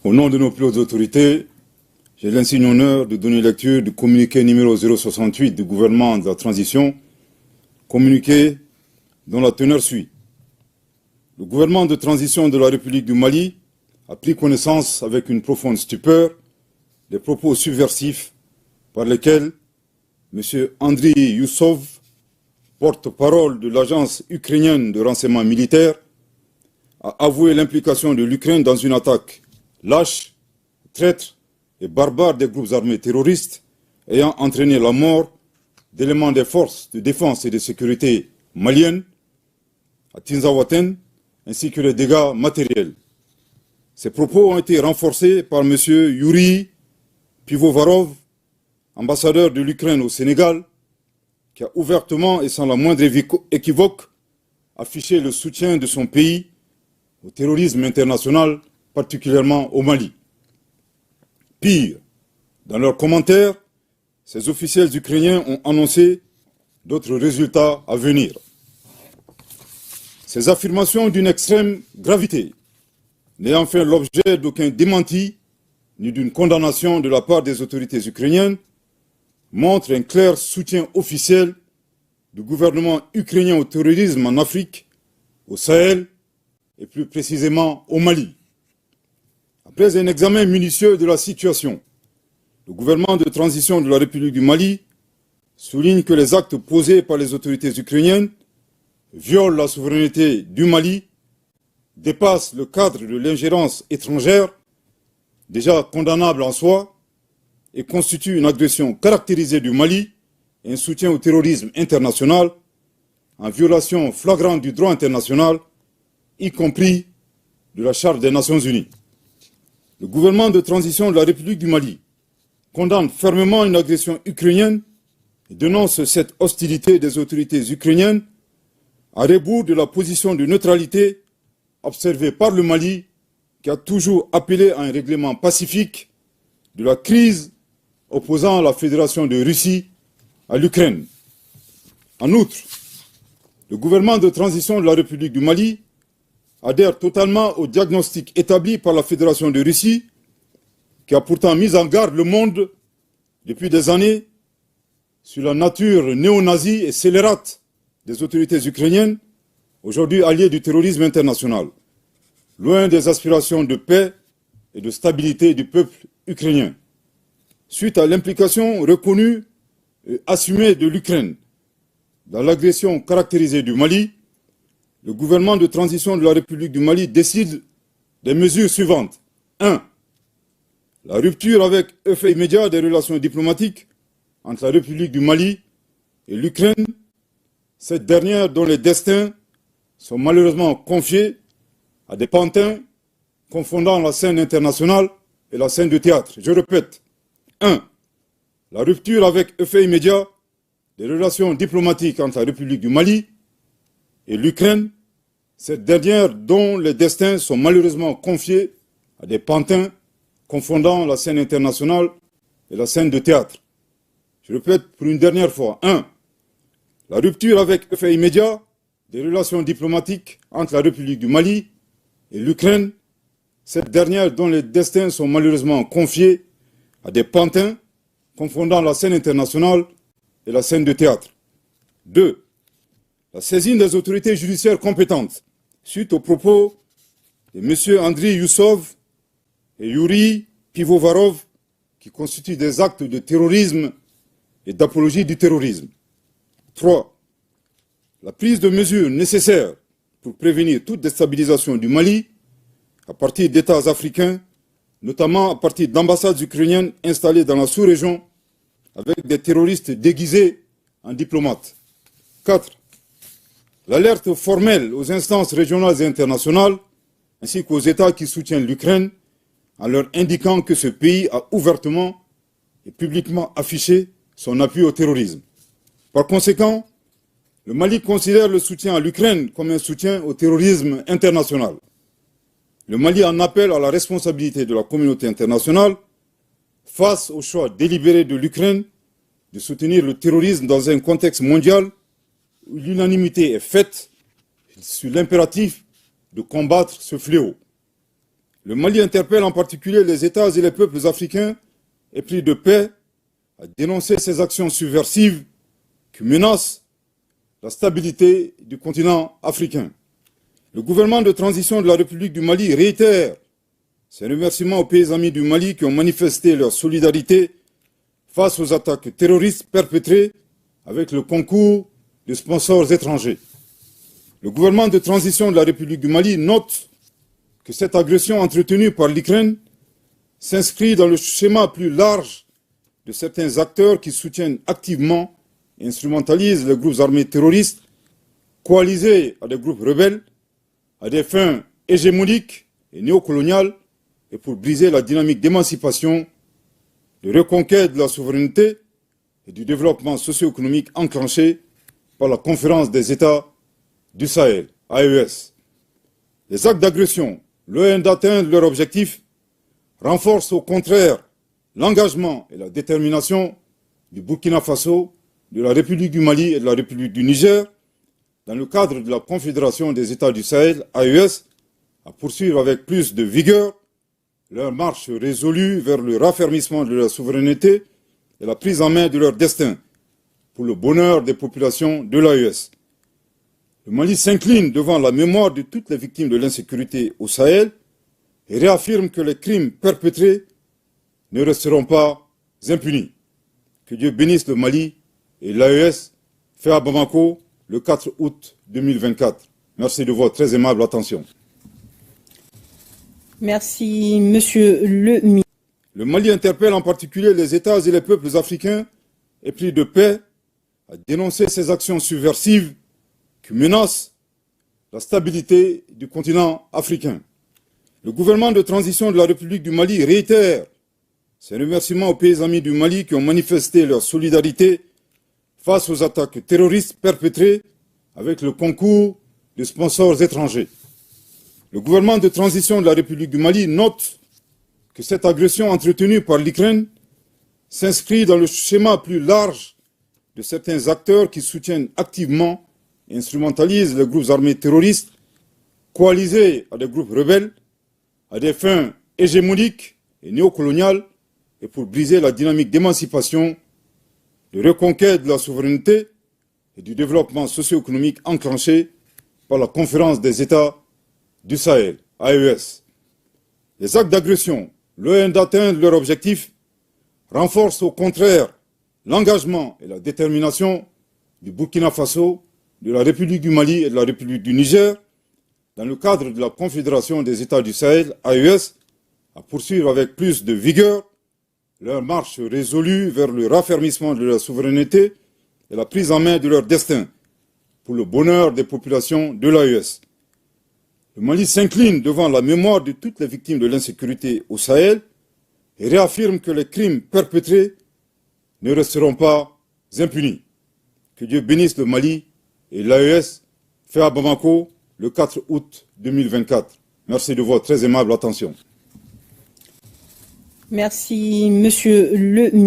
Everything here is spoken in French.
Au nom de nos plus hautes autorités, j'ai l'insigne honneur de donner lecture du communiqué numéro 068 du gouvernement de la transition, communiqué dont la teneur suit. Le gouvernement de transition de la République du Mali a pris connaissance avec une profonde stupeur des propos subversifs par lesquels M. Andriy Youssov, porte-parole de l'agence ukrainienne de renseignement militaire, a avoué l'implication de l'Ukraine dans une attaque lâche, traître et barbare des groupes armés terroristes ayant entraîné la mort d'éléments des forces de défense et de sécurité maliennes à Tinzaouaten, ainsi que les dégâts matériels. Ces propos ont été renforcés par M. Yuri Pivovarov, ambassadeur de l'Ukraine au Sénégal, qui a ouvertement et sans la moindre équivoque affiché le soutien de son pays au terrorisme international, particulièrement au Mali. Pire, dans leurs commentaires, ces officiels ukrainiens ont annoncé d'autres résultats à venir. Ces affirmations d'une extrême gravité, n'ayant fait l'objet d'aucun démenti ni d'une condamnation de la part des autorités ukrainiennes, montrent un clair soutien officiel du gouvernement ukrainien au terrorisme en Afrique, au Sahel et plus précisément au Mali. Après un examen minutieux de la situation, le gouvernement de transition de la République du Mali souligne que les actes posés par les autorités ukrainiennes violent la souveraineté du Mali, dépassent le cadre de l'ingérence étrangère, déjà condamnable en soi, et constituent une agression caractérisée du Mali et un soutien au terrorisme international, en violation flagrante du droit international, y compris de la Charte des Nations Unies. Le gouvernement de transition de la République du Mali condamne fermement une agression ukrainienne et dénonce cette hostilité des autorités ukrainiennes à rebours de la position de neutralité observée par le Mali, qui a toujours appelé à un règlement pacifique de la crise opposant la Fédération de Russie à l'Ukraine. En outre, le gouvernement de transition de la République du Mali adhère totalement au diagnostic établi par la Fédération de Russie, qui a pourtant mis en garde le monde depuis des années sur la nature néo-nazie et scélérate des autorités ukrainiennes, aujourd'hui alliées du terrorisme international, loin des aspirations de paix et de stabilité du peuple ukrainien. Suite à l'implication reconnue et assumée de l'Ukraine dans l'agression caractérisée du Mali, le gouvernement de transition de la République du Mali décide des mesures suivantes. 1. La rupture avec effet immédiat des relations diplomatiques entre la République du Mali et l'Ukraine, cette dernière dont les destins sont malheureusement confiés à des pantins confondant la scène internationale et la scène de théâtre. Je répète. 1. La rupture avec effet immédiat des relations diplomatiques entre la République du Mali et l'Ukraine, cette dernière dont les destins sont malheureusement confiés à des pantins confondant la scène internationale et la scène de théâtre. Je répète pour une dernière fois. 1. La rupture avec effet immédiat des relations diplomatiques entre la République du Mali et l'Ukraine, cette dernière dont les destins sont malheureusement confiés à des pantins confondant la scène internationale et la scène de théâtre. 2. La saisine des autorités judiciaires compétentes suite aux propos de M. Andriy Youssov et Yuri Pivovarov qui constituent des actes de terrorisme et d'apologie du terrorisme. 3. La prise de mesures nécessaires pour prévenir toute déstabilisation du Mali à partir d'États africains, notamment à partir d'ambassades ukrainiennes installées dans la sous-région avec des terroristes déguisés en diplomates. 4. L'alerte formelle aux instances régionales et internationales, ainsi qu'aux États qui soutiennent l'Ukraine, en leur indiquant que ce pays a ouvertement et publiquement affiché son appui au terrorisme. Par conséquent, le Mali considère le soutien à l'Ukraine comme un soutien au terrorisme international. Le Mali en appelle à la responsabilité de la communauté internationale face au choix délibéré de l'Ukraine de soutenir le terrorisme dans un contexte mondial où l'unanimité est faite sur l'impératif de combattre ce fléau. Le Mali interpelle en particulier les États et les peuples africains épris de paix à dénoncer ces actions subversives qui menacent la stabilité du continent africain. Le gouvernement de transition de la République du Mali réitère ses remerciements aux pays amis du Mali qui ont manifesté leur solidarité face aux attaques terroristes perpétrées avec le concours de sponsors étrangers. Le gouvernement de transition de la République du Mali note que cette agression entretenue par l'Ukraine s'inscrit dans le schéma plus large de certains acteurs qui soutiennent activement et instrumentalisent les groupes armés terroristes coalisés à des groupes rebelles à des fins hégémoniques et néocoloniales et pour briser la dynamique d'émancipation, de reconquête de la souveraineté et du développement socio-économique enclenché par la Conférence des États du Sahel, AES. Les actes d'agression, loin d'atteindre leur objectif, renforcent au contraire l'engagement et la détermination du Burkina Faso, de la République du Mali et de la République du Niger, dans le cadre de la Confédération des États du Sahel, AES, à poursuivre avec plus de vigueur leur marche résolue vers le raffermissement de leur souveraineté et la prise en main de leur destin pour le bonheur des populations de l'AES. Le Mali s'incline devant la mémoire de toutes les victimes de l'insécurité au Sahel et réaffirme que les crimes perpétrés ne resteront pas impunis. Que Dieu bénisse le Mali et l'AES, fait à Bamako le 4 août 2024. Merci de votre très aimable attention. Merci, Monsieur le ministre. Le Mali interpelle en particulier les États et les peuples africains épris de paix à dénoncer ces actions subversives qui menacent la stabilité du continent africain. Le gouvernement de transition de la République du Mali réitère ses remerciements aux pays amis du Mali qui ont manifesté leur solidarité face aux attaques terroristes perpétrées avec le concours de sponsors étrangers. Le gouvernement de transition de la République du Mali note que cette agression entretenue par l'Ukraine s'inscrit dans le schéma plus large de certains acteurs qui soutiennent activement et instrumentalisent les groupes armés terroristes coalisés à des groupes rebelles à des fins hégémoniques et néocoloniales et pour briser la dynamique d'émancipation, de reconquête de la souveraineté et du développement socio-économique enclenché par la Conférence des États du Sahel, AES. Les actes d'agression, loin d'atteindre leur objectif, renforcent au contraire l'engagement et la détermination du Burkina Faso, de la République du Mali et de la République du Niger, dans le cadre de la Confédération des États du Sahel, AES, à poursuivre avec plus de vigueur leur marche résolue vers le raffermissement de leur souveraineté et la prise en main de leur destin pour le bonheur des populations de l'AES. Le Mali s'incline devant la mémoire de toutes les victimes de l'insécurité au Sahel et réaffirme que les crimes perpétrés ne resteront pas impunis. Que Dieu bénisse le Mali et l'AES, fait à Bamako le 4 août 2024. Merci de votre très aimable attention. Merci, Monsieur le ministre.